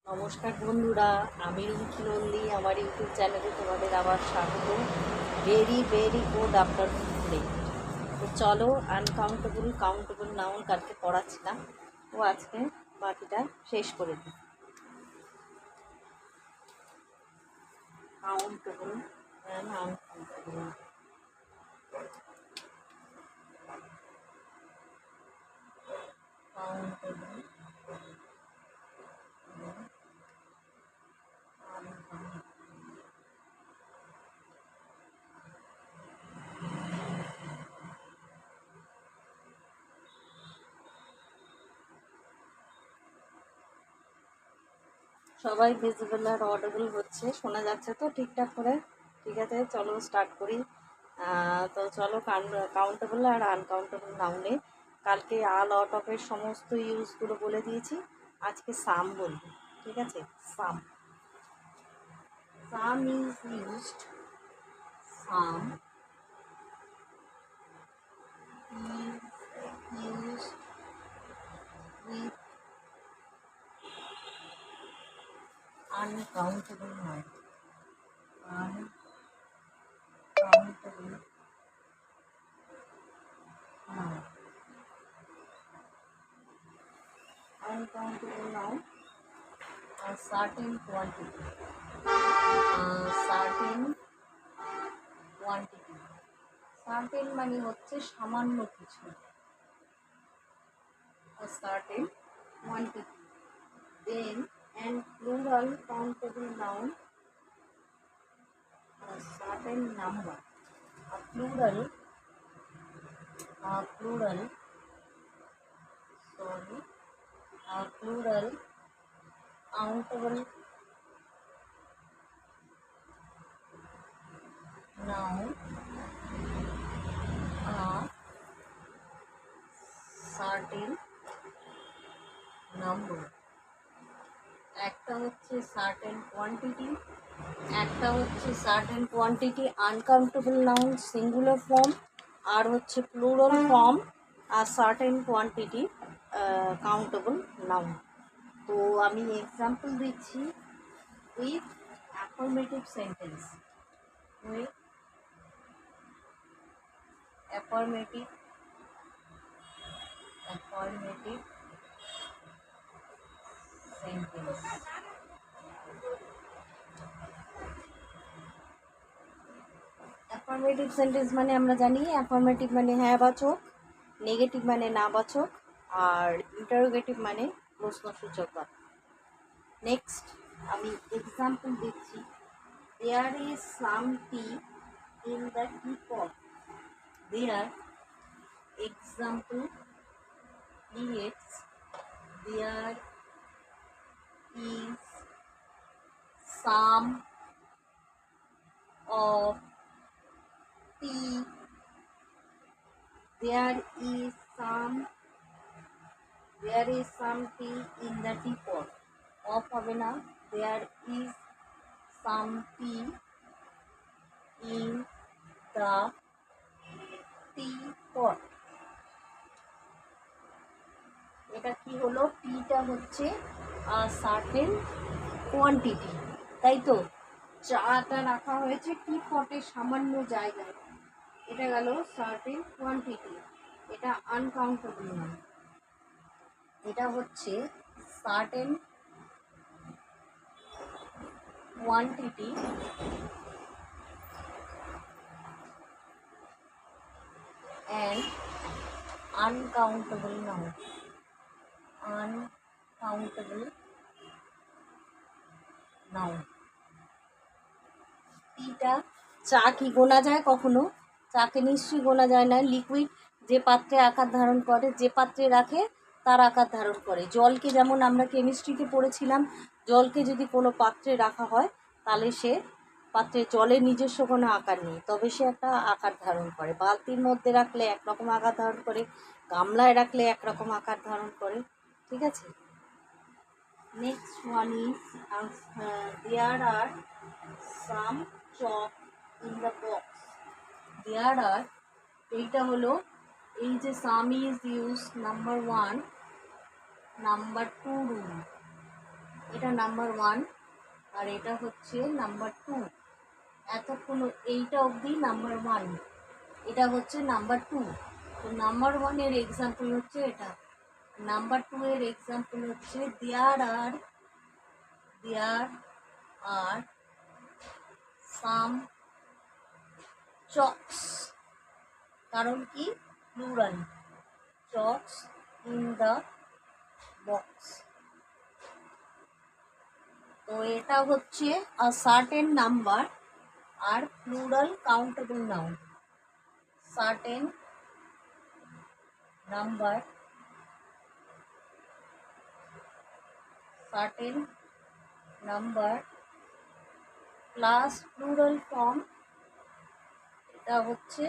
নমস্কার বন্ধুরা, আমি রিঙ্কি নন্দী। আমার ইউটিউব চ্যানেলে তোমাদের আবার স্বাগত। Very very good afternoon today. তো চলো, আনকাউন্টেবল কাউন্টেবল নাউন কালকে পড়াচ্ছিলাম, তো আজকে বাকিটা শেষ করে দিই। Countable and uncountable. কাউন্টেবল সবাই ভিজিবল আর অডিবল হচ্ছে, শোনা যাচ্ছে তো ঠিকঠাক করে? ঠিক আছে, চলো স্টার্ট করি। তো চলো, কাউন্টেবল আর আনকাউন্টেবল নাউনে কালকে আল আউট অফের সমস্ত ইউজগুলো বলে দিয়েছি। আজকে সাম বলবো, ঠিক আছে? Some some is used, some is used with uncountable noun. Uncountable noun, uncountable noun, a certain quantity, certain quantity, certain মানে হচ্ছে সামান্য কিছু, a certain quantity. Then and plural countable noun, a certain number, a plural sorry, a plural countable noun, a certain number. একটা হচ্ছে certain quantity, একটা হচ্ছে certain quantity uncountable noun singular form, আর হচ্ছে প্লুরাল ফর্ম আর certain quantity countable noun. তো আমি example দিচ্ছি with affirmative sentence, with affirmative sentence. Affirmative sentence মানে আমরা জানি অ্যাফার্মেটিভ মানে হ্যাঁ বাচক, নেগেটিভ মানে না বাচক, আর ইন্টারোগেটিভ মানে প্রশ্নসূচক বাক্য। নেক্সট আমি এক্সাম্পল দিচ্ছি, there is some tea in the tea pot. There example creates, there is some of tea, there is some tea in the teapot. Of হবে না, there is some tea in the teapot. এটা কি হলো? টিটা হচ্ছে certain quantity, তাই তো? চাটা রাখা হয়েছে টি পটে সামান্য জায়গায়, এটা গেল সার্টেন কোয়ান্টিটি, এটা আনকাউন্টেবল না। এটা হচ্ছে certain quantity and uncountable noun, uncountable noun. টিটা, চা কি গোনা যায় কখনো? চাকে নিশ্চয়ই গোনা যায় না। লিকুইড যে পাত্রে আকার ধারণ করে, যে পাত্রে রাখে তার আকার ধারণ করে। জলকে যেমন আমরা কেমিস্ট্রিতে পড়েছিলাম, জলকে যদি কোনো পাত্রে রাখা হয় তাহলে সে পাত্রে জলের নিজস্ব কোনো আকার নেই, তবে সে একটা আকার ধারণ করে। বালতির মধ্যে রাখলে একরকম আকার ধারণ করে, গামলায় রাখলে একরকম আকার ধারণ করে, ঠিক আছে? Next one is there are some chalk in the box. There are, এইটা হলো, এই যে some is use number 1, number 2 rule, এটা নাম্বার 1 আর এটা হচ্ছে নাম্বার 2। এতক্ষণ এইটা অবধি নাম্বার 1, এটা হচ্ছে নাম্বার 2। তো নাম্বার 1 এর এক্সাম্পল হচ্ছে এটা, নাম্বার 2 এর এক্সাম্পল হচ্ছে দেয়ার আর সাম চকস। কারণ কি? Plural, chalks in the box. তো এটা হচ্ছে আ সার্টেন নাম্বার আর plural countable noun. Certain number, certain number plus plural form, এটা হচ্ছে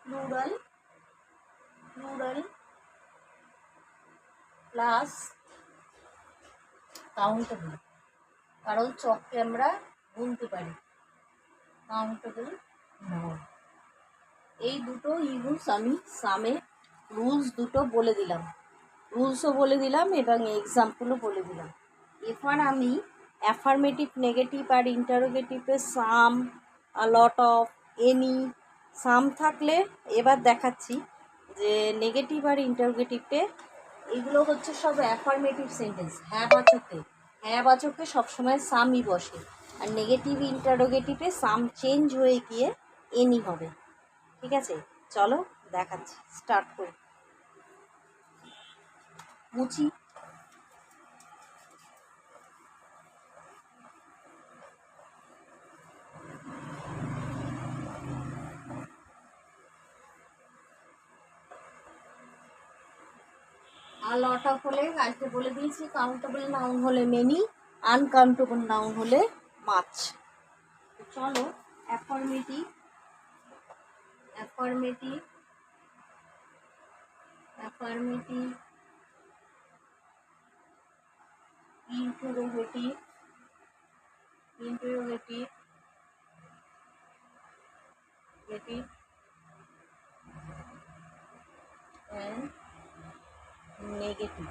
প্লুরাল প্লাস কাউন্টেবল, কারণ চককে আমরা গুনতে পারি, কাউন্টেবল নাউন। এই দুটো ইউজ আমি সামে রুলস দুটো বলে দিলাম, রুলসও বলে দিলাম এবং এক্সাম্পলও বলে দিলাম। এরপর আমি অ্যাফার্মেটিভ, নেগেটিভ আর ইন্টারোগেটিভে some, a lot of, any, some থাকলে এবার দেখাচ্ছি যে নেগেটিভ আর ইন্টারোগেটিভে এগুলো হচ্ছে সব অ্যাফার্মেটিভ সেন্টেন্স। হ্যাঁ বাচকে সবসময় সামই বসে, আর নেগেটিভ ইন্টারোগেটিভে সাম চেঞ্জ হয়ে গিয়ে এনি হবে। ঠিক আছে, চলো দেখাচ্ছি, স্টার্ট করি। মুছি। আর লট অফ হলে আজকে বলে দিয়েছি, কাউন্টেবল নাউন হলে মেনি, আনকাউন্টেবল নাউন হলে মাছ। চলো affirmative, affirmative, affirmative, interrogative, interrogative, গেটিভ অ্যান্ড নেগেটিভ।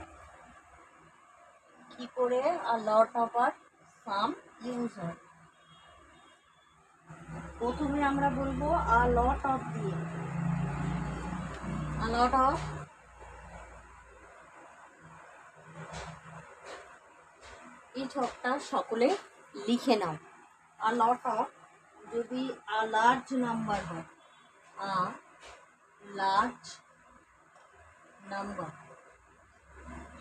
কি করে? আ লট অফ আর সাম ইউজ হয়। প্রথমে আমরা বলবো আ লট অফ দিয়ে, আ লট অফ, এই ছকটা সকলে লিখে নাও। আ লট অফ যদি আ লার্জ নাম্বার হয়, আ লার্জ নাম্বার,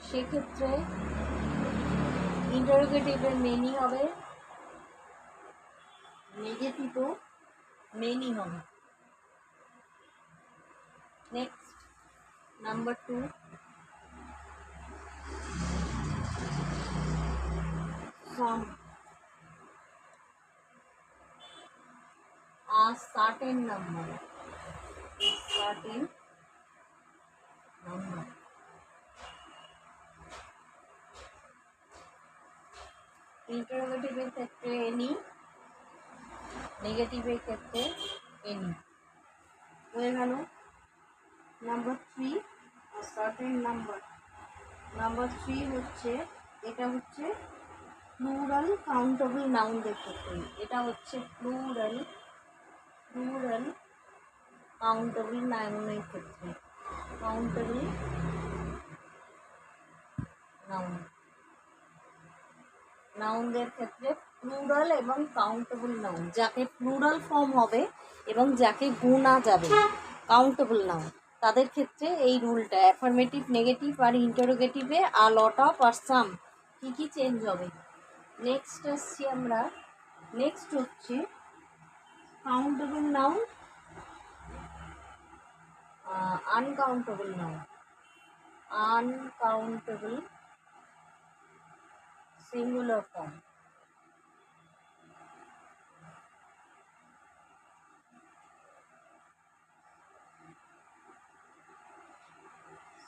সেক্ষেত্রে ইন্টারোগেটিভের মেনি হবে, নেগেটিভও মেনি হবে। Next number 2, some, a certain number, certain number. ইন্টারোগেটিভের ক্ষেত্রে এনি, নেগেটিভের ক্ষেত্রে এনি। হয়ে গেল। Number 3, certain number. নাম্বার 3 হচ্ছে, এটা হচ্ছে প্লুরাল কাউন্টেবল নাউনদের ক্ষেত্রে, এটা হচ্ছে প্লুরাল কাউন্টেবল নাউনের ক্ষেত্রে, কাউন্টেবল নাউন, নাউনদের ক্ষেত্রে প্লুরাল এবং কাউন্টেবল নাউন, যাকে প্লুরাল ফর্ম হবে এবং যাকে গোনা যাবে কাউন্টেবল নাউন, তাদের ক্ষেত্রে এই রুলটা। অ্যাফার্মেটিভ, নেগেটিভ আর ইন্টারোগেটিভে আ লট অফ আর সাম কী কী চেঞ্জ হবে। নেক্সট আসছি আমরা, নেক্সট হচ্ছে countable noun, uncountable noun, uncountable singular form.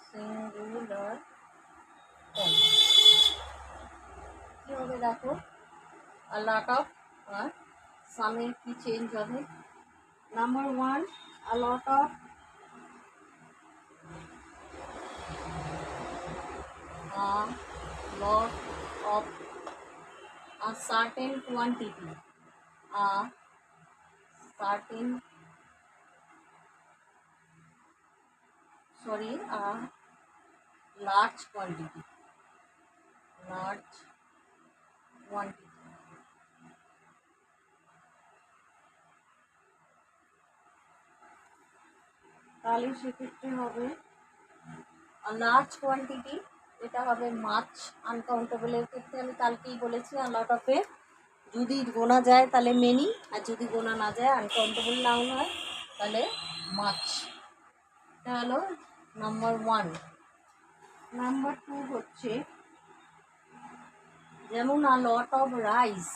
Singular form কী হবে দেখো, আ লট অফ আর সামের কি চেঞ্জ হবে। Number 1, a lot of, a lot of a certain quantity, a certain, sorry, a large quantity, large quantity, তাহলে সেক্ষেত্রে হবে large quantity, এটা হবে মাছ। আনকাউন্টেবলের ক্ষেত্রে আমি কালকেই বলেছি লট অফে যদি গোনা যায় তাহলে মেনি, আর যদি গোনা না যায় আনকাউন্টেবল নাউন হয় তাহলে মাছ। এটা হলো নাম্বার 1। নাম্বার 2 হচ্ছে যেমন লট অফ রাইস,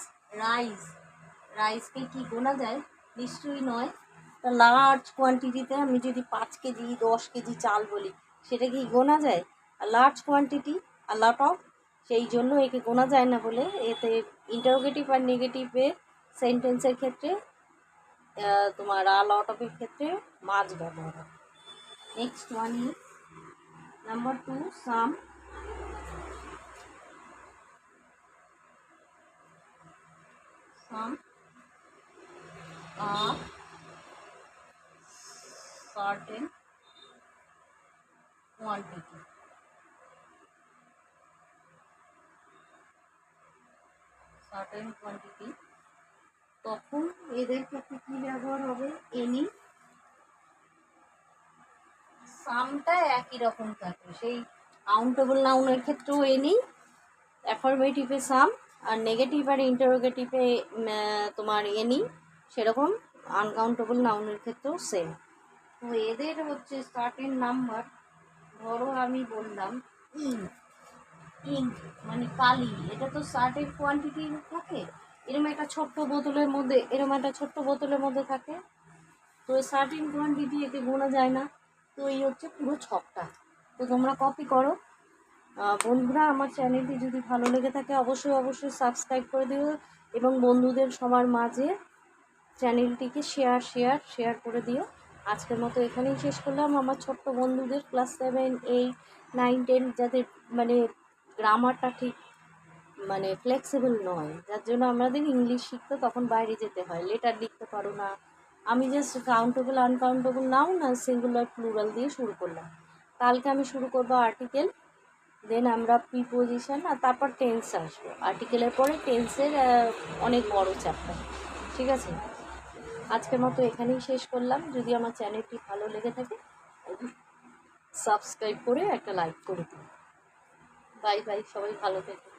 রাইসকে কি গোনা যায়? নিশ্চয়ই নয়। লার্জ কোয়ান্টিটিতে আমি যদি 5 কেজি 10 কেজি চাল বলি, সেটা কি গোনা যায়? আর লার্জ কোয়ান্টিটি আর লট অফ, সেই জন্য একে গোনা যায় না বলে এতে ইন্টারোগেটিভ আর নেগেটিভে সেন্টেন্সের ক্ষেত্রে তোমার লট অফের ক্ষেত্রে মাছ ব্যবহার হয়। Next one is number 2, some. Some are certain quantity, certain quantity, তখন এদের ক্ষেত্রে কি ব্যবহার হবে? এনি। সামটা একই রকম থাকে, সেই কাউন্টেবল নাউনের ক্ষেত্রেও এনি, অ্যাফার্মেটিভে সাম, আর নেগেটিভ আর ইন্টারোগেটিভে তোমার এনি, সেরকম আনকাউন্টেবল নাউনের ক্ষেত্রেও সেম। তো এদের হচ্ছে সার্টেন নাম্বার। ধরো আমি বললাম ইঙ্ক মানে কালি, এটা তো সার্টেন কোয়ান্টিটি থাকে, এরকম একটা ছোট্ট বোতলের মধ্যে থাকে। তো সার্টেন কোয়ান্টিটি এতে গোনা যায় না। তো এই হচ্ছে পুরো ছকটা। তো তোমরা কপি করো। বন্ধুরা, আমার চ্যানেলটি যদি ভালো লেগে থাকে অবশ্যই সাবস্ক্রাইব করে দিও, এবং বন্ধুদের সবার মাঝে চ্যানেলটিকে শেয়ার করে দিও। আজকের মতো এখানেই শেষ করলাম। আমার ছোট্ট বন্ধুদের ক্লাস 7, 8, 9, 10 যাদের মানে গ্রামারটা ঠিক মানে ফ্লেক্সিবল নয়, যার জন্য আমাদের ইংলিশ শিখতে তখন বাইরে যেতে হয়, লেটার লিখতে পারো না, আমি জাস্ট কাউন্টেবল আনকাউন্টেবল নাউন আর সিঙ্গুলার প্লুরাল দিয়ে শুরু করলাম। কালকে আমি শুরু করবো আর্টিকেল, দেন আমরা প্রিপোজিশন, আর তারপর টেন্স আসবো। আর্টিকেলের পরে টেন্সের অনেক বড় চ্যাপ্টার। ঠিক আছে, আজকের মতো এখানেই শেষ করলাম। যদি আমার চ্যানেলটি ভালো লেগে থাকে সাবস্ক্রাইব করে একটা লাইক করে দিন। বাই বাই, সবাই ভালো থেকো।